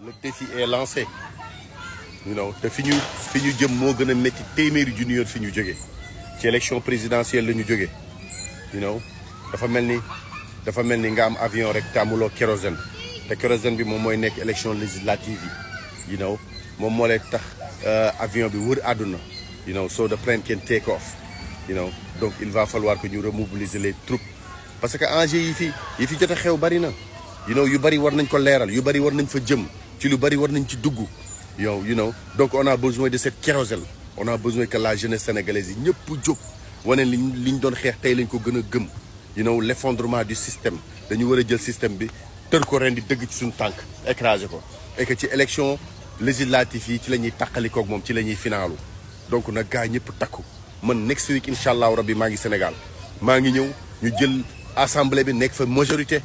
le défi est lancé te fi ñu jëm moo gën a métti téeméeri junni yoon fi ñu jógee ci élection présidentielle la ñu jógee dafa mel ni nga am avion rek te amuloo kérosène te kérosène bi moom mooy nekk élection législative yi moom moo lay tax avion bi wër àdduna so the plane can take off donc il va falloir que ñu remobiliser les troupes parce que enjeu yi fi jot a xew bari na yu bari war nañ ko leeral yu bari war nañ fa jëm ci lu bari war nañ ci dugg donc on a besoin de cette kérosène on a besoin que la jeunesse sénégalaise yi ñëpp jóg wane liñ doon xeex tey lañ ko gën a gëm l'effondrement du système dañu war a jël système bi tër ko ren di dëgg ci suñu tànk écrasé ko et que ci élection législative yi ci la ñuy tàqalikoog moom ci la ñuy finaalu donc nag gaa ñëpp takku man next week incha allahu rabbi maa ngi Sénégal maa ngi ñëw ñu jël assemblée bi nekk fa majorité